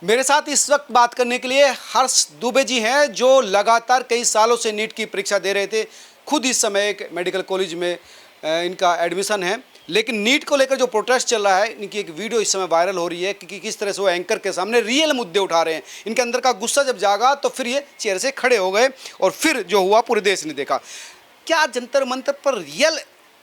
मेरे साथ इस वक्त बात करने के लिए हर्ष दुबे जी हैं, जो लगातार कई सालों से नीट की परीक्षा दे रहे थे। खुद इस समय एक मेडिकल कॉलेज में इनका एडमिशन है, लेकिन नीट को लेकर जो प्रोटेस्ट चल रहा है, इनकी एक वीडियो इस समय वायरल हो रही है कि किस तरह से वो एंकर के सामने रियल मुद्दे उठा रहे हैं। इनके अंदर का गुस्सा जब जागा तो फिर ये चेयर से खड़े हो गए और फिर जो हुआ पूरे देश ने देखा। क्या जंतर मंतर पर रियल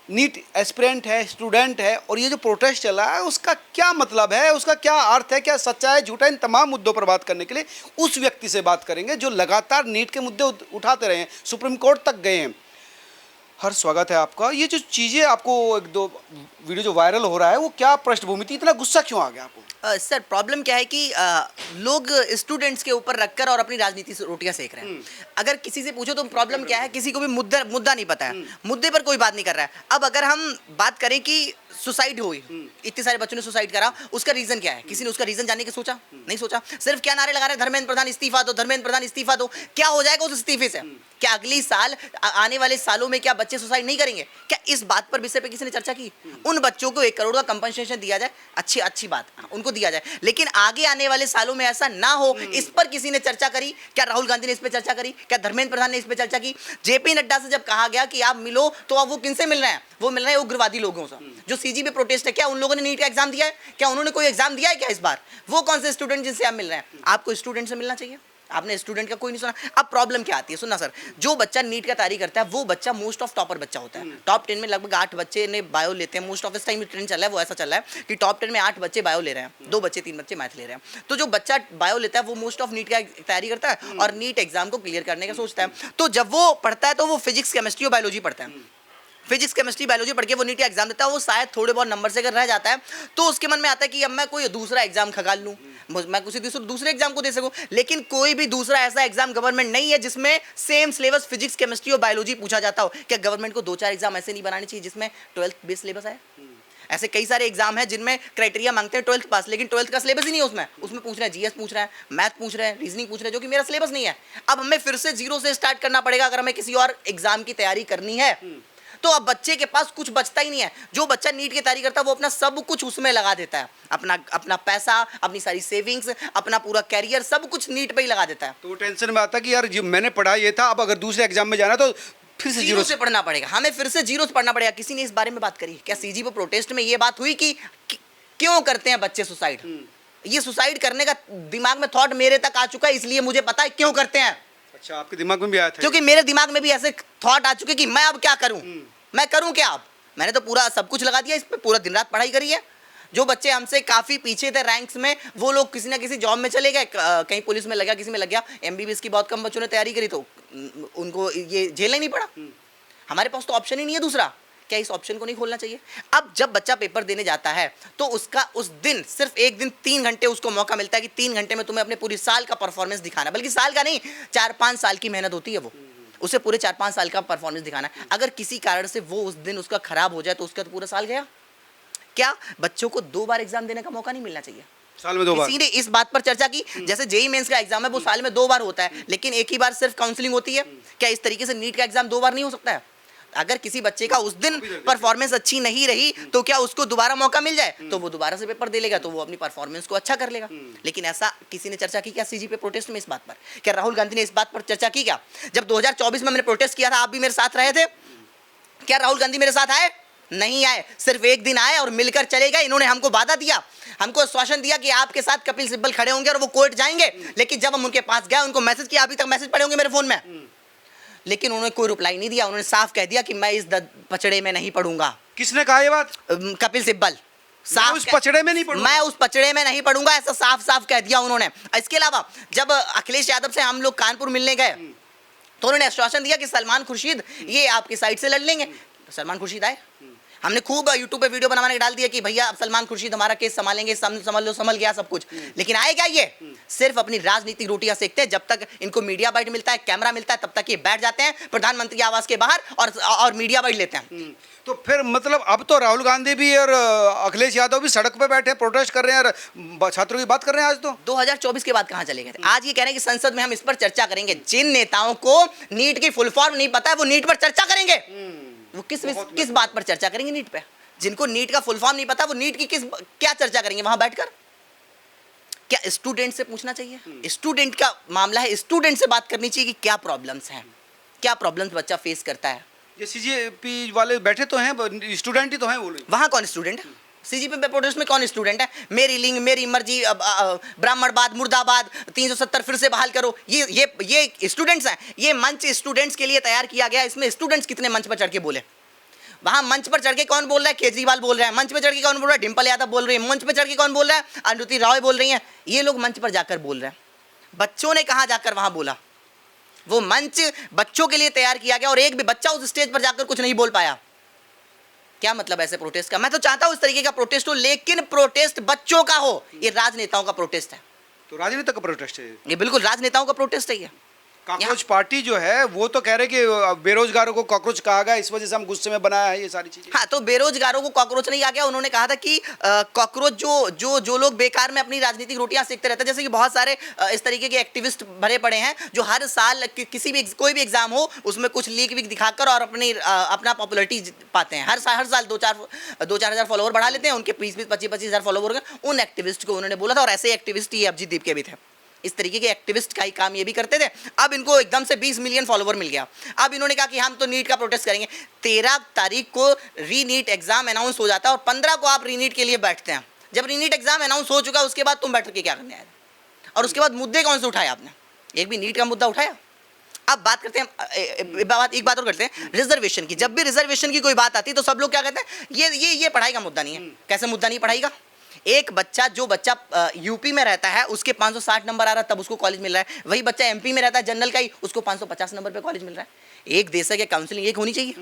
नीट एस्पिरेंट है, स्टूडेंट है, और ये जो प्रोटेस्ट चल रहा है उसका क्या मतलब है, उसका क्या अर्थ है, क्या सच्चा है, झूठा, इन तमाम मुद्दों पर बात करने के लिए उस व्यक्ति से बात करेंगे जो लगातार नीट के मुद्दे उठाते रहे हैं, सुप्रीम कोर्ट तक गए हैं। हर स्वागत है आपका। ये जो चीज़ें आपको एक दो वीडियो जो वायरल हो रहा है, वो क्या पृष्ठभूमि थी, इतना गुस्सा क्यों आ गया आपको? सर प्रॉब्लम क्या है कि लोग स्टूडेंट्स के ऊपर रखकर और अपनी राजनीति से रोटियां सेक रहे हैं। अगर किसी से पूछो तो प्रॉब्लम क्या है, किसी को भी मुद्दा नहीं पता है, मुद्दे पर कोई बात नहीं कर रहा है। अब अगर हम बात करें कि सुसाइड हुई, इतने सारे बच्चों ने सुसाइड करा, उसका रीजन क्या है? किसी ने उसका रीजन जानने की सोचा? नहीं सोचा। सिर्फ क्या नारे लगा रहे हैं, धर्मेंद्र प्रधान इस्तीफा दो, धर्मेंद्र प्रधान इस्तीफा दो। क्या हो जाएगा उस इस्तीफे से? क्या अगली साल आने वाले सालों में क्या बच्चे सुसाइड नहीं करेंगे? क्या इस बात पर विषय पे किसी ने चर्चा की? उन बच्चों को 1 करोड़ का कंपनसेशन दिया जाए, अच्छी बात, उनको दिया जाए, लेकिन आगे आने वाले सालों में ऐसा ना हो, इस पर किसी ने चर्चा करी? क्या राहुल गांधी ने इस पर चर्चा करी? क्या धर्मेंद्र प्रधान ने इस पर चर्चा की? जेपी नड्डा से जब कहा गया कि आप मिलो, तो अब वो किनसे मिल रहे हैं? वो मिल रहे हैं उग्रवादी लोगों से जो सीजी पे प्रोटेस्ट है। क्या उन लोगों ने नीट का एग्जाम दिया है? क्या उन्होंने कोई एग्जाम दिया है क्या इस बार? वो कौन से स्टूडेंट जिनसे आप मिल रहे हैं? आपको स्टूडेंट से मिलना चाहिए, आपने स्टूडेंट का कोई नहीं सुना। अब प्रॉब्लम क्या आती है, सुनना सर, जो बच्चा नीट का तैयारी करता है वो बच्चा मोस्ट ऑफ टॉपर बच्चा होता है। टॉप 10 में लगभग 8 बच्चे ने बायो लेते हैं। मोस्ट ऑफ इस टाइम ट्रेंड चल रहा है, वो ऐसा चल रहा है कि टॉप 10 में 8 बच्चे बायो ले रहे हैं, 2 बच्चे 3 बच्चे मैथ ले रहे हैं। तो जो बच्चा बायो लेता है वो मोस्ट ऑफ नीट का तैयारी करता है और नीट एग्जाम को क्लियर करने का सोचता है। तो जब वो पढ़ता है तो वो फिजिक्स, केमिस्ट्री और बायोलॉजी पढ़ता है। फिजिक्स, केमिस्ट्री, बायोलॉजी पढ़ के वो नीट का एग्जाम देता है। वो शायद थोड़े बहुत नंबर से अगर रह जाता है तो उसके मन में आता है कि अब मैं कोई दूसरा एग्जाम खगाल लूँ, मैं किसी दूसरे एग्जाम को दे सकूं। लेकिन कोई भी दूसरा ऐसा एग्जाम गवर्नमेंट नहीं है जिसमें सेम सिलेबस फिजिक्स, केमिस्ट्री और बायोलॉजी पूछा जाता हो। क्या गवर्नमेंट को 2-4 एग्जाम ऐसे नहीं बनाने चाहिए जिसमें 12th बेस सिलेबस है? ऐसे कई सारे एग्जाम है जिनमें क्राइटेरिया मांगते हैं 12th पास, लेकिन 12th का सिलेबस ही नहीं है उसमें पूछ रहे हैं जीएस पूछ रहे हैं, मैथ पूछ रहे हैं, रीजनिंग पूछ रहे हैं, जो कि मेरा सिलेबस नहीं है। अब हमें फिर से जीरो से स्टार्ट करना पड़ेगा अगर हमें किसी और एग्जाम की तैयारी करनी है। तो अब बच्चे के पास कुछ बचता ही नहीं है। जो बच्चा नीट की तैयारी करता है वो अपना सब कुछ उसमें लगा देता है, अपना पैसा, अपनी सारी सेविंग्स, अपना पूरा कैरियर, सब कुछ नीट पे ही लगा देता है। तो टेंशन में आता कि यार जो मैंने पढ़ा ये था, अब अगर दूसरे एग्जाम में जाना तो फिर से जीरो से पढ़ना पड़ेगा, हमें फिर से जीरो से पढ़ना पड़ेगा। किसी ने इस बारे में बात करी? क्या सीजी पे प्रोटेस्ट में ये बात हुई कि क्यों करते हैं बच्चे सुसाइड? ये सुसाइड करने का दिमाग में थॉट मेरे तक आ चुका है, इसलिए मुझे पता है क्यों करते हैं। अच्छा, आपके दिमाग में भी आया था? क्योंकि मेरे दिमाग में भी ऐसे थॉट आ चुके कि मैं अब क्या करूं, मैं करूं क्या? अब मैंने तो पूरा सब कुछ लगा दिया इस पे, पूरा दिन रात पढ़ाई करी है। जो बच्चे हमसे काफी पीछे थे रैंक्स में, वो लोग किसी ना किसी जॉब में चले गए, कहीं पुलिस में लगा, किसी में लग गया। एमबीबीएस की बहुत कम बच्चों ने तैयारी करी तो उनको ये झेलना ही नहीं पड़ा। हमारे पास तो ऑप्शन ही नहीं है दूसरा। क्या इस ऑप्शन को नहीं खोलना चाहिए? अब जब बच्चा पेपर देने जाता है तो उसका उस दिन सिर्फ एक दिन 3 घंटे उसको मौका मिलता है कि 3 घंटे में तुम्हें अपने पूरी साल का परफॉर्मेंस दिखाना, बल्कि साल का नहीं, 4-5 साल की मेहनत होती है वो, उसे पूरे 4-5 साल का परफॉर्मेंस दिखाना है। अगर किसी कारण से वो उस दिन उसका खराब हो जाए तो उसका तो पूरा साल गया। क्या बच्चों को 2 बार एग्जाम देने का मौका नहीं मिलना चाहिए? साल में 2 बार? किसी ने इस बात पर चर्चा की? जैसे जेईई मेंस का एग्जाम है वो साल में 2 बार होता है, लेकिन एक ही बार सिर्फ काउंसलिंग होती है। क्या इस तरीके से नीट का एग्जाम 2 बार नहीं हो सकता है? अगर किसी बच्चे का उस दिन परफॉर्मेंस अच्छी नहीं रही तो क्या उसको दोबारा मौका मिल जाए तो वो दोबारा से पेपर दे लेगा, तो वो अपनी परफॉर्मेंस को अच्छा कर लेगा। लेकिन ऐसा किसी ने चर्चा की क्या सीजी पे प्रोटेस्ट में इस बात पर? क्या राहुल गांधी ने इस बात पर चर्चा की क्या? जब 2024 में मैंने प्रोटेस्ट किया था, आप भी मेरे साथ रहे थे, क्या राहुल गांधी मेरे साथ आए? नहीं आए। सिर्फ एक दिन आए और मिलकर चले गए। इन्होंने हमको वादा दिया, हमको आश्वासन दिया कि आपके साथ कपिल सिब्बल खड़े होंगे और वो कोर्ट जाएंगे, लेकिन जब हम उनके पास गए, उनको मैसेज किया, अभी तक मैसेज पड़े होंगे मेरे फोन में, लेकिन उन्होंने कोई रिप्लाई नहीं दिया। उन्होंने साफ कह दिया कि मैं इस पचड़े में नहीं पढ़ूंगा। किसने कहा ये बात? कपिल सिब्बल। उस पचड़े में नहीं पढ़ूंगा, मैं उस पचड़े में नहीं पढ़ूंगा, ऐसा साफ साफ कह दिया उन्होंने। इसके अलावा जब अखिलेश यादव से हम लोग कानपुर मिलने गए तो उन्होंने आश्वासन दिया कि सलमान खुर्शीद ये आपकी साइड से लड़ लेंगे। सलमान खुर्शीद आए, हमने खूब यूट्यूब पे वीडियो बनाने डाल दिया कि भैया अब सलमान खुर्शीद हमारा केस संभालेंगे, समझ लो संभल गया सब कुछ। लेकिन आए क्या? ये सिर्फ अपनी राजनीतिक रोटियां सेकते हैं। जब तक इनको मीडिया बाइट मिलता है, कैमरा मिलता है, तब तक ये बैठ जाते हैं प्रधानमंत्री आवास के बाहर और मीडिया बाइट लेते हैं। तो फिर मतलब अब तो राहुल गांधी भी और अखिलेश यादव भी सड़क पे बैठे प्रोटेस्ट कर रहे हैं और छात्रों की बात कर रहे हैं। आज तो 2024 के बाद कहां चले गए थे? आज ये कह रहे हैं कि संसद में हम इस पर चर्चा करेंगे। जिन नेताओं को नीट की फुल फॉर्म नहीं पता है वो नीट पर चर्चा करेंगे। वो किस बात पर चर्चा करेंगे नीट पे? जिनको नीट का फुल फॉर्म नहीं पता वो नीट की क्या चर्चा करेंगे वहां बैठकर? क्या स्टूडेंट से पूछना चाहिए? स्टूडेंट का मामला है, स्टूडेंट से बात करनी चाहिए कि क्या प्रॉब्लम्स हैं, क्या प्रॉब्लम्स बच्चा फेस करता है। ये सीजीपी वाले बैठे तो हैं, स्टूडेंट ही तो हैं वो लोग। वहाँ कौन स्टूडेंट है? सीजीपी पे प्रोटेस्ट में कौन स्टूडेंट है? मेरी लिंग मेरी मर्जी, ब्राह्मणवाद मुर्दाबाद, 370 फिर से बहाल करो, ये स्टूडेंट्स हैं। ये मंच स्टूडेंट्स के लिए तैयार किया गया। इसमें स्टूडेंट्स कितने मंच पर चढ़ के बोले? वहां मंच पर चढ़ के कौन बोल रहा है? केजरीवाल बोल रहा है। मंच पर चढ़ के कौन बोल रहा है? डिंपल यादव बोल रही है। मंच पर चढ़ के कौन बोल रहा है? अनुरुति रॉय बोल रही हैं। ये लोग मंच पर जाकर बोल रहे हैं। बच्चों ने कहां जाकर वहां बोला? वो मंच बच्चों के लिए तैयार किया गया और एक भी बच्चा उस स्टेज पर जाकर कुछ नहीं बोल पाया। क्या मतलब ऐसे प्रोटेस्ट का? मैं तो चाहता हूं इस तरीके का प्रोटेस्ट हो, लेकिन प्रोटेस्ट बच्चों का हो। ये राजनेताओं का प्रोटेस्ट है। तो राजनीति का प्रोटेस्ट है ये बिल्कुल राजनेताओं का प्रोटेस्ट है। ये कॉकरोच पार्टी जो है वो तो कह रहे कि बेरोजगारों को कॉकरोच कहा गया, इस वजह से हम गुस्से में बनाया है ये सारी चीजें। हाँ, तो बेरोजगारों को कॉकरोच नहीं आ गया। उन्होंने कहा था कि कॉकरोच जो लोग बेकार में अपनी राजनीतिक रोटियां सेकते रहते हैं, जैसे कि बहुत सारे इस तरीके के एक्टिविस्ट भरे पड़े हैं जो हर साल किसी भी कोई भी एग्जाम हो उसमें कुछ लीक वीक दिखाकर और अपना पॉपुलरिटी पाते हैं। हर साल 2-4 हज़ार फॉलोवर बढ़ा लेते हैं। उनके 20-25 हज़ार फॉलोवर, उन एक्टिविस्ट को उन्होंने बोला था। और ऐसे एक्टिविस्ट ही अभिजीत दीप के भी थे। इस तरीके के एक्टिविस्ट का ही काम ये भी करते थे। अब इनको एकदम से 20 मिलियन फॉलोवर मिल गया। अब इन्होंने कहा कि हम तो नीट का प्रोटेस्ट करेंगे। 13 तारीख को री नीट एग्जाम अनाउंस हो जाता है और 15 को आप री नीट के लिए बैठते हैं। जब री नीट एग्जाम अनाउंस हो चुका उसके बाद तुम बैठ के क्या करने आए? और उसके बाद मुद्दे कौन से उठाए आपने? एक भी नीट का मुद्दा उठाया? अब बात करते हैं, एक बात और करते हैं रिजर्वेशन की। जब भी रिजर्वेशन की कोई बात आती है तो सब लोग क्या कहते हैं? ये पढ़ाई का मुद्दा नहीं है। कैसे मुद्दा नहीं पढ़ाई का? एक बच्चा, जो बच्चा यूपी में रहता है उसके 560 नंबर आ रहा है तब उसको कॉलेज मिल रहा है। वही बच्चा एमपी में रहता है जनरल का ही, उसको 550 नंबर पे कॉलेज मिल रहा है। एक देश है कि काउंसलिंग एक होनी चाहिए?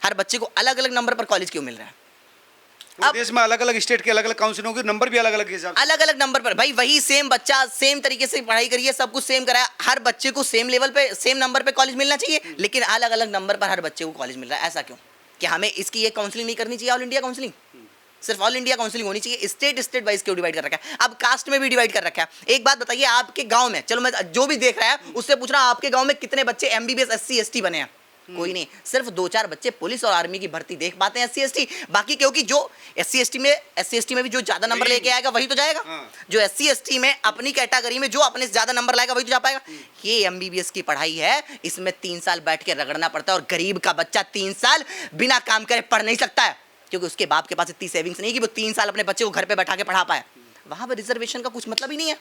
हर बच्चे को अलग अलग नंबर पर कॉलेज क्यों मिल रहा है? अब देश में अलग अलग स्टेट के अलग अलग काउंसिलों के नंबर भी अलग अलग हिसाब, अलग अलग नंबर पर। भाई वही सेम बच्चा सेम तरीके से पढ़ाई करिए, सब कुछ सेम कराया, हर बच्चे को सेम लेवल पे सेम नंबर पे कॉलेज मिलना चाहिए, लेकिन अलग अलग नंबर पर हर बच्चे को कॉलेज मिल रहा है। ऐसा क्यों? कि हमें इसकी ये काउंसलिंग नहीं करनी चाहिए? ऑल इंडिया काउंसलिंग, सिर्फ ऑल इंडिया काउंसलिंग होनी चाहिए? स्टेट वाइज क्यों डिवाइड कर रखा है? अब कास्ट में भी डिवाइड कर रखा है। एक बात बताइए, आपके गांव में, चलो मैं जो भी देख रहा है उससे पूछ रहा हूं, आपके गांव में कितने बच्चे एमबीबीएस SC ST बने हैं? कोई नहीं। सिर्फ 2-4 बच्चे पुलिस और आर्मी की भर्ती देख पाते हैं SC ST। बाकी क्योंकि जो SC ST में भी जो ज्यादा नंबर लेके आएगा वही तो जाएगा। जो SC ST में अपनी कैटेगरी में जो अपने ज्यादा नंबर लाएगा वही तो जा पाएगा। ये एमबीबीएस की पढ़ाई है, इसमें 3 साल बैठ के रगड़ना पड़ता है और गरीब का बच्चा 3 साल बिना काम करे पढ़ नहीं सकता है, क्योंकि उसके बाप के पास इतनी सेविंग्स नहीं कि वो 3 साल अपने बच्चे को घर पे बैठा के पढ़ा पाए। वहां पर रिजर्वेशन का कुछ मतलब ही नहीं है।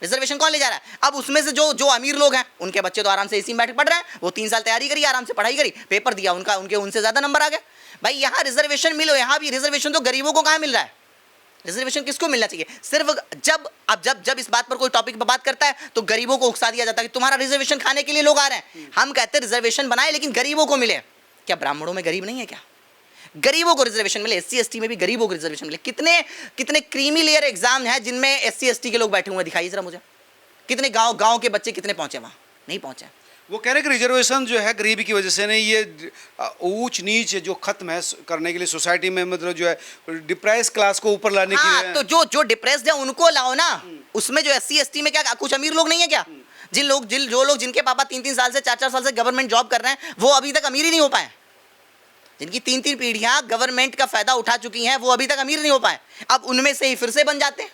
रिजर्वेशन कौन ले जा रहा है? अब उसमें से जो अमीर लोग हैं उनके बच्चे तो आराम से एसी में बैठ पढ़ रहे हैं। वो 3 साल तैयारी करी, आराम से पढ़ाई करी, पेपर दिया, उनसे ज्यादा नंबर आ गए। भाई यहाँ रिजर्वेशन मिलो, यहाँ भी रिजर्वेशन तो गरीबों को कहाँ मिल रहा है? रिजर्वेशन किसको मिलना चाहिए? सिर्फ जब इस बात पर कोई टॉपिक पर बात करता है तो गरीबों को उकसा दिया जाता है कि तुम्हारा रिजर्वेशन खाने के लिए लोग आ रहे हैं। हम कहते हैं रिजर्वेशन बनाए लेकिन गरीबों को मिले। क्या ब्राह्मणों में गरीब नहीं है क्या? गरीबों को रिजर्वेशन मिले, SC ST में भी गरीबों को रिजर्वेशन मिले। कितने क्रीमी लेयर एग्जाम हैं जिनमें SC ST के लोग बैठे हुए हैं? दिखाइए जरा मुझे। कितने गांव के बच्चे कितने पहुंचे? वहां नहीं पहुंचे। वो कह रहे कि रिजर्वेशन जो है गरीबी की वजह से नहीं, ये ऊंच नीच जो खत्म है करने के लिए सोसाइटी में, मतलब जो है डिप्रेस क्लास को ऊपर लाने के लिए। तो जो डिप्रेस्ड है उनको लाओ ना। उसमें जो SC ST में क्या कुछ अमीर लोग नहीं है क्या? जो लोग जिनके पापा 3-3 साल से 4-4 साल से गवर्नमेंट जॉब कर रहे हैं वो अभी तक अमीर ही नहीं हो पाए। जिनकी 3-3 पीढ़ियां गवर्नमेंट का फायदा उठा चुकी हैं वो अभी तक अमीर नहीं हो पाए। अब उनमें से ही फिर से बन जाते हैं।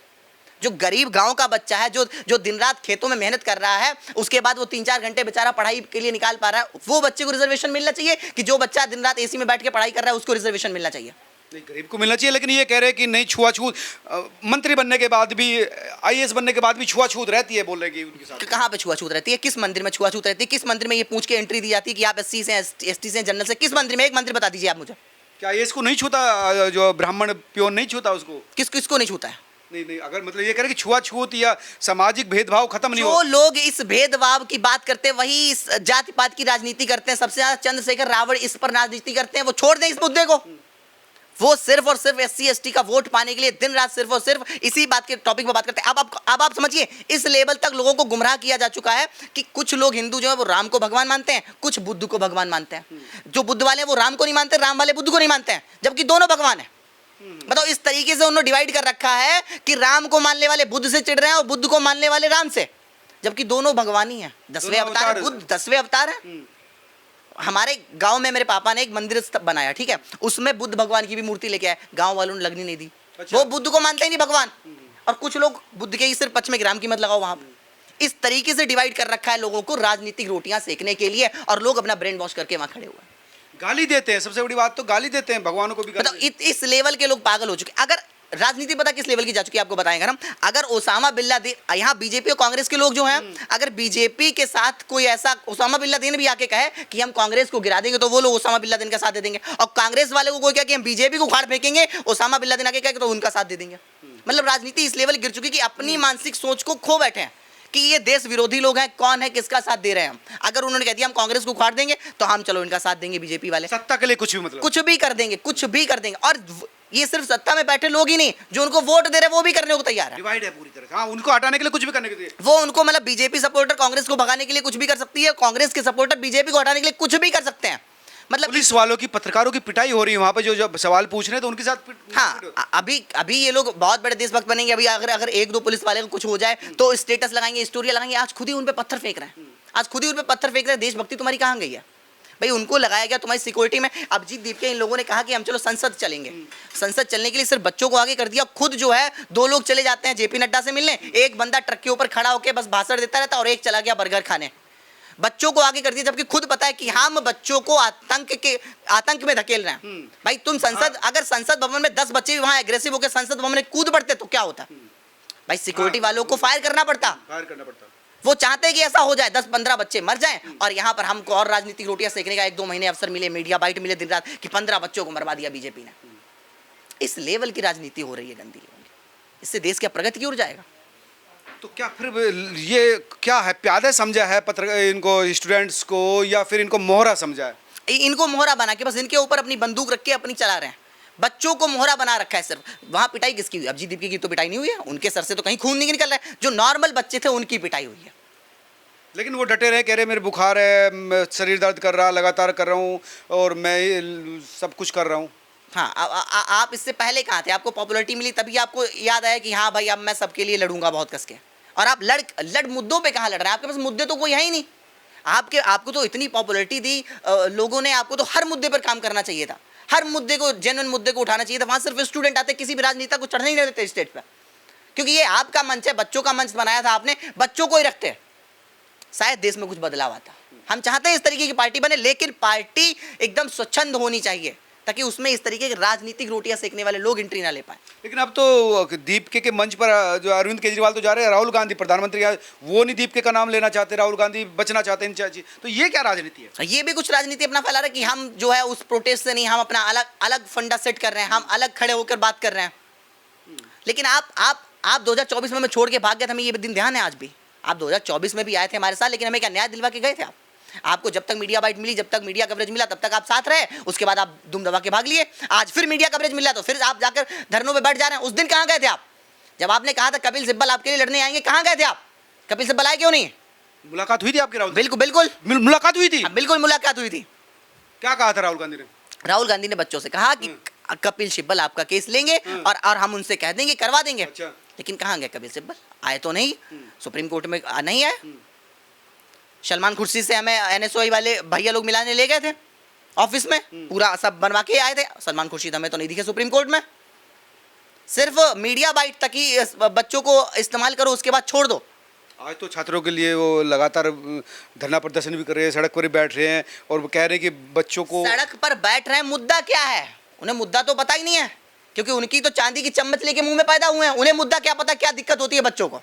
जो गरीब गांव का बच्चा है, जो दिन रात खेतों में मेहनत कर रहा है, उसके बाद वो 3-4 घंटे बेचारा पढ़ाई के लिए निकाल पा रहा है, वो बच्चे को रिजर्वेशन मिलना चाहिए? कि जो बच्चा दिन रात एसी में बैठ के पढ़ाई कर रहा है उसको रिजर्वेशन मिलना चाहिए? नहीं, गरीब को मिलना चाहिए। लेकिन ये कह रहे हैं कि नहीं, छुआछूत मंत्री बनने के बाद भी, IAS बनने के बाद भी छुआछूत रहती है, बोल रहे हैं उनके साथ। कहाँ पे छुआछूत रहती है? किस मंदिर में छुआछूत रहती है? किस मंदिर में ये पूछ के एंट्री दी जाती है कि आप SC से ST से जनरल से? किस मंदिर में? एक मंदिर बता दीजिए आप मुझे। क्या IAS को नहीं छूता? जो ब्राह्मण प्योन नहीं छूता उसको? किसको नहीं छूता है? नहीं, अगर मतलब ये कह रहे कि छुआछूत या सामाजिक भेदभाव खत्म नहीं हो। जो लोग इस भेदभाव की बात करते हैं वही इस जाति पात की राजनीति करते हैं। सबसे ज्यादा चंद्रशेखर रावण इस पर राजनीति करते हैं। वो छोड़ दें इस मुद्दे को। वो सिर्फ और सिर्फ SC ST का वोट पाने के लिए दिन रात सिर्फ और सिर्फ इसी बात के टॉपिक पर बात करते हैं। अब आप समझिए, इस लेवल तक लोगों को गुमराह किया जा चुका है कि कुछ लोग हिंदू जो है वो राम को भगवान मानते हैं, कुछ बुद्ध को भगवान मानते हैं। जो बुद्ध वाले हैं वो राम को नहीं मानते, राम वाले बुद्ध को नहीं मानते हैं, जबकि दोनों भगवान है। बताओ, इस तरीके से उन्होंने डिवाइड कर रखा है कि राम को मानने वाले बुद्ध से चिढ़ रहे हैं और बुद्ध को मानने वाले राम से, जबकि दोनों भगवान ही हैं। 10वें अवतार बुद्ध, 10वें अवतार है। हमारे गांव में मेरे पापा ने एक मंदिर बनाया, ठीक है, उसमें बुद्ध भगवान की भी मूर्ति लेके आए। गांव वालों ने लगनी नहीं दी। वो बुद्ध को मानते ही नहीं भगवान, और कुछ लोग बुद्ध के सिर्फ 5 ग्राम कीमत लगाओ वहां पर। इस तरीके से डिवाइड कर रखा है लोगों को राजनीतिक रोटियां सेकने के लिए, और लोग अपना ब्रेन वॉश करके वहां खड़े हुए हैं। गाली देते हैं, सबसे बड़ी बात तो गाली देते हैं, भगवानों को भी गाली मतलब इस लेवल के लोग पागल हो चुके। अगर राजनीति पता किस लेवल की जा चुकी है आपको बताएंगे हम, अगर ओसामा बिन लादेन, यहाँ बीजेपी और कांग्रेस के लोग जो हैं, अगर बीजेपी के साथ कोई ऐसा ओसामा बिन लादेन भी आके कहे कि हम कांग्रेस को गिरा देंगे, तो वो लोग ओसामा बिन लादेन का साथ दे देंगे। और कांग्रेस वाले को कोई कहे कि हम बीजेपी को उखाड़ फेंकेंगे, ओसामा बिन लादेन आके कहे तो उनका साथ दे देंगे। मतलब राजनीति इस लेवल गिर चुकी कि अपनी मानसिक सोच को खो बैठे हैं कि ये देश विरोधी लोग हैं, कौन है किसका साथ दे रहे हैं हम। अगर उन्होंने कह दिया हम कांग्रेस को उखाड़ देंगे, तो हम चलो इनका साथ देंगे, बीजेपी वाले सत्ता के लिए कुछ भी, मतलब कुछ भी कर देंगे, कुछ भी कर देंगे। और ये सिर्फ सत्ता में बैठे लोग ही नहीं, जो उनको वोट दे रहे हैं वो भी करने को तैयार है। डिवाइड है पूरी तरह से। हाँ, उनको हटाने के लिए कुछ भी करने के लिए, वो उनको मतलब बीजेपी सपोर्टर कांग्रेस को भगाने के लिए कुछ भी कर सकती है, कांग्रेस के सपोर्टर बीजेपी को हटाने के लिए कुछ भी कर सकते हैं। मतलब पुलिस वालों की, पत्रकारों की पिटाई हो रही है वहां पे, जो सवाल पूछ रहे हैं तो उनके साथ हाँ, अभी ये लोग बहुत बड़े देशभक्त बनेंगे। अभी अगर 1-2 पुलिस वाले को कुछ हो जाए तो स्टेटस लगाएंगे, स्टोरियां लगाएंगे। आज खुद ही उन पे पत्थर फेंक रहे हैं, आज खुद ही उन पे पत्थर फेंक रहे हैं। देशभक्ति तुम्हारी कहाँ गई है भाई? उनको लगाया गया तुम्हारी सिक्योरिटी में। अभिजीत दीप के इन लोगों ने कहा कि हम चलो संसद चलेंगे, संसद चलने के लिए सिर्फ बच्चों को आगे कर दिया। खुद जो है 2 लोग चले जाते हैं जेपी नड्डा से मिलने, एक बंदा ट्रक के ऊपर खड़ा होकर बस भाषण देता रहता है, और एक चला गया बर्गर खाने। बच्चों को आगे कर दिया, जबकि खुद पता है कि हम बच्चों को आतंक में धकेल रहे हैं। भाई तुम संसद, अगर संसद भवन में 10 बच्चे भी वहां एग्रेसिव होकर संसद भवन में कूद पड़ते तो क्या होता? भाई सिक्योरिटी वालों को फायर करना पड़ता। वो चाहते हैं कि ऐसा हो जाए, 10-15 बच्चे मर जाएं, और यहाँ पर हमको और राजनीतिक रोटियां सेकने का 1-2 महीने अवसर मिले, मीडिया बाइट मिले दिन रात कि 15 बच्चों को मरवा दिया बीजेपी ने। इस लेवल की राजनीति हो रही है गंदी लेवल की। इससे देश क्या प्रगति की ओर जाएगा? तो क्या फिर ये क्या है, प्यादे समझा है इनको, स्टूडेंट्स को, या फिर इनको मोहरा समझा है? इनको मोहरा बना के बस इनके ऊपर अपनी बंदूक रख के अपनी चला रहे हैं। बच्चों को मोहरा बना रखा है सिर्फ। वहां पिटाई किसकी हुई? अभिजीत दीप की तो पिटाई नहीं हुई है, उनके सर से तो कहीं खून नहीं निकल रहा है। जो नॉर्मल बच्चे थे उनकी पिटाई हुई है। लेकिन वो डटे रहे, कह रहे मेरे बुखार है, मैं शरीर दर्द कर रहा, लगातार कर रहा हूँ, और मैं सब कुछ कर रहा हूँ। हाँ, आप इससे पहले कहाँ थे? आपको पॉपुलैरिटी मिली तभी आपको याद आया कि हाँ भाई अब मैं सबके लिए लड़ूंगा बहुत कस के। और आप लड़ मुद्दों पे कहाँ लड़ रहे हैं? आपके पास मुद्दे तो कोई है ही नहीं। आपको तो इतनी पॉपुलैरिटी दी लोगों ने, आपको तो हर मुद्दे पर काम करना चाहिए था, हर मुद्दे को, जेन्युइन मुद्दे को उठाना चाहिए था। वहाँ सिर्फ स्टूडेंट आते, किसी भी राजनेता को चढ़ने ही नहीं देते स्टेज पर, क्योंकि ये आपका मंच है, बच्चों का मंच बनाया था आपने, बच्चों को ही रखते, शायद देश में कुछ बदलाव आता। हम चाहते हैं इस तरीके की पार्टी बने, लेकिन पार्टी एकदम स्वच्छंद होनी चाहिए, ताकि उसमें इस तरीके की राजनीतिक रोटियां सेकने वाले लोग एंट्री ना ले पाए। लेकिन अब तो दीपके के मंच पर जो अरविंद केजरीवाल तो जा रहे हैं, राहुल गांधी प्रधानमंत्री, वो नहीं दीपके का नाम लेना चाहते, राहुल गांधी बचना चाहते हैं इन। तो ये क्या राजनीति है? ये भी कुछ राजनीति अपना फैला रहे कि हम जो है उस प्रोटेस्ट से नहीं, हम अपना अलग फंडा सेट कर रहे हैं, हम अलग खड़े होकर बात कर रहे हैं। लेकिन आप 2024 में छोड़ के भाग गए थे, हमें ये दिन ध्यान है आज भी। आप 2024 में भी आए थे हमारे साथ, लेकिन हमें क्या न्याय दिलवा के गए थे? आपको जब तक मीडिया बाइट मिली, जब तक मीडिया कवरेज मिला, तब तक आप साथ रहे, उसके बाद आप दुम दबा के भाग लिए। आज फिर मीडिया कवरेज मिला तो फिर आप जाकर धरनों पे बैठ जा रहे हैं। उस दिन कहाँ गए थे आप? जब आपने कहा था कपिल सिब्बल आपके लिए लड़ने आएंगे, कहाँ गए थे आप? कपिल सिब्बल आए क्यों नहीं? मुलाकात हुई थी आपकी राहुल? बिल्कुल मुलाकात हुई थी, बिल्कुल मुलाकात हुई थी। क्या कहा था राहुल गांधी ने? राहुल गांधी ने बच्चों से कहा कि कपिल सिब्बल आपका केस लेंगे और हम उनसे कह देंगे करवा देंगे। अच्छा। लेकिन कहाँ गए कपिल सिब्बल? आए तो नहीं, सुप्रीम कोर्ट में नहीं आए। सलमान खुर्शीद से हमें NSOI वाले भैया लोग मिलाने ले गए थे ऑफिस में, पूरा सब बनवा के आए थे। सलमान खुर्शीद हमें तो नहीं दिखे सुप्रीम कोर्ट में। सिर्फ मीडिया बाइट तक ही बच्चों को इस्तेमाल करो, उसके बाद छोड़ दो। आज तो छात्रों के लिए वो लगातार धरना प्रदर्शन भी कर रहे हैं, सड़क पर बैठ रहे हैं, और वो कह रहे हैं कि बच्चों को सड़क पर बैठ रहे हैं। मुद्दा क्या है? उन्हें मुद्दा तो पता ही नहीं है, क्योंकि उनकी तो चांदी की चम्मच लेके मुंह में पैदा हुए हैं। उन्हें मुद्दा क्या पता क्या दिक्कत होती है बच्चों को?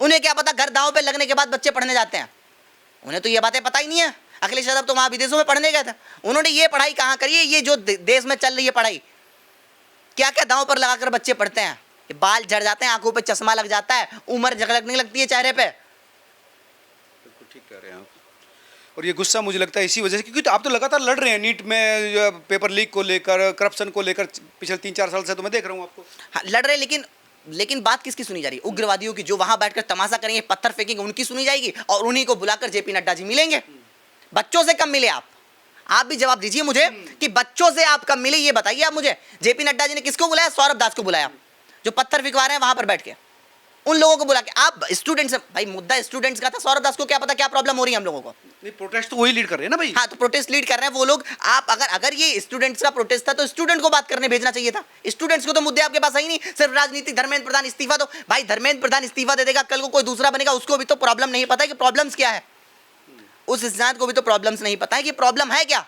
उन्हें क्या पता घर दांव पे लगने के बाद बच्चे पढ़ने जाते हैं? उन्हें तो ये बातें पता ही नहीं है। अखिलेश यादव तो वहाँ विदेशों में पढ़ने गए थे, उन्होंने ये पढ़ाई कहाँ करी है? ये जो देश में चल रही है पढ़ाई, क्या क्या दांव पर लगाकर बच्चे पढ़ते हैं? बाल झड़ जाते हैं, आंखों पे चश्मा लग जाता है, उम्र झलकने लगती है चेहरे पे। ठीक कह रहे हैं आप। और ये गुस्सा मुझे लगता है इसी वजह से, क्योंकि आप तो लगातार लड़ रहे हैं नीट में, पेपर लीक को लेकर, करप्शन को लेकर, पिछले 3-4 साल से तो मैं देख रहा हूँ आपको। हाँ, लड़ रहे, लेकिन बात किसकी सुनी जा रही है? उग्रवादियों की, जो वहां बैठकर तमाशा करेंगे, पत्थर फेंकेंगे, उनकी सुनी जाएगी, और उन्हीं को बुलाकर जेपी नड्डा जी मिलेंगे। बच्चों से कम मिले आप भी जवाब दीजिए मुझे कि बच्चों से आप कम मिले, ये बताइए आप मुझे। जेपी नड्डा जी ने किसको बुलाया? सौरभ दास को बुलाया, जो पत्थर फेंकवा रहे हैं वहां पर बैठ के। उन लोगों को बुला के आप स्टूडेंट्स, भाई मुद्दा स्टूडेंट्स का था, सौरभ दास को क्या पता क्या प्रॉब्लम हो रही है हम लोगों को। नहीं, प्रोटेस्ट तो वही लीड कर रहे हैं ना भाई। हाँ, तो प्रोटेस्ट लीड कर रहे हैं वो लोग। आप अगर ये स्टूडेंट्स का प्रोटेस्ट था तो स्टूडेंट को बात करने भेजना चाहिए था। स्टूडेंट्स को तो मुद्दे आपके पास है ही नहीं, सिर्फ राजनीति। धर्मेंद्र प्रधान इस्तीफा, तो भाई धर्मेंद्र प्रधान इस्तीफा दे देगा, कल को कोई दूसरा बनेगा, उसको भी तो प्रॉब्लम नहीं पता है कि प्रॉब्लम्स क्या है। उस इंसान को भी तो प्रॉब्लम्स नहीं पता है कि प्रॉब्लम है क्या।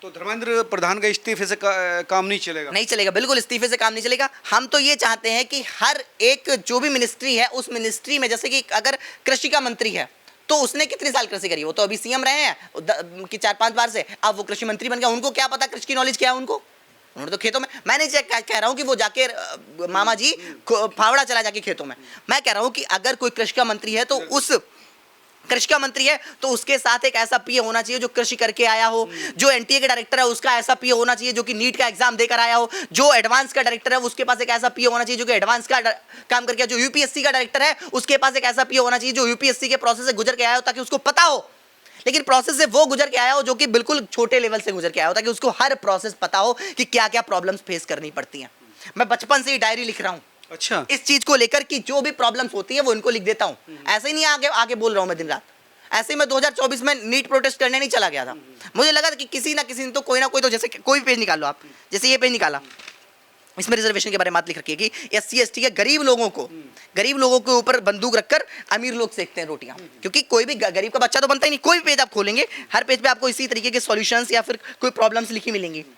तो धर्मेंद्र प्रधान का इस्तीफे से काम नहीं चलेगा। नहीं चलेगा, बिल्कुल इस्तीफे से काम नहीं चलेगा। हम तो ये चाहते हैं कि हर एक जो भी मिनिस्ट्री है उस मिनिस्ट्री में, जैसे कि अगर कृषि का मंत्री है तो उसने कितने साल कृषि करी, वो तो अभी सीएम रहे हैं कि 4-5 बार से, अब वो कृषि मंत्री बन गया, उनको क्या पता कृषि की नॉलेज क्या है उनको। उन्होंने तो खेतों में, मैं नहीं कह रहा हूं कि वो जाके मामा जी फावड़ा चला जाके खेतों में, मैं कह रहा हूं कि अगर कोई कृषि का मंत्री है तो उस कृषि का मंत्री है तो उसके साथ एक ऐसा पीए होना चाहिए जो कृषि करके आया हो। जो एनटीए का डायरेक्टर है उसका ऐसा पीए होना चाहिए जो कि नीट का एग्जाम देकर आया हो। जो एडवांस का डायरेक्टर है उसके पास एक ऐसा पीए होना चाहिए जो कि एडवांस का काम करके, जो यूपीएससी का डायरेक्टर है उसके पास एक ऐसा पीए होना चाहिए जो यूपीएससी के प्रोसेस से गुजर के आया हो, ताकि उसको पता हो। लेकिन प्रोसेस से वो गुजर के आया हो जो कि बिल्कुल छोटे लेवल से गुजर के आया हो, ताकि उसको हर प्रोसेस पता हो कि क्या क्या प्रॉब्लम्स फेस करनी पड़ती हैं। मैं बचपन से ही डायरी लिख रहा हूँ अच्छा, इस चीज को लेकर कि जो भी प्रॉब्लम्स होती है वो इनको लिख देता हूँ। ऐसे ही नहीं आगे आगे बोल रहा हूँ मैं दिन रात। ऐसे ही मैं 2024 में नीट प्रोटेस्ट करने नहीं चला गया था। मुझे लगा था कि किसी ना किसी ने तो कोई ना कोई, तो जैसे कोई भी पेज निकाल लो आप, जैसे ये पेज निकाला, इसमें रिजर्वेशन के बारे में बात लिख रखी है कि एससी एसटी के गरीब लोगों के ऊपर बंदूक रखकर अमीर लोग सेकते हैं रोटियां। क्योंकि कोई भी गरीब का बच्चा तो बनता ही नहीं। कोई भी पेज आप खोलेंगे, हर पेज पे आपको इसी तरीके के सॉल्यूशंस या फिर कोई प्रॉब्लम्स लिखी मिलेंगी।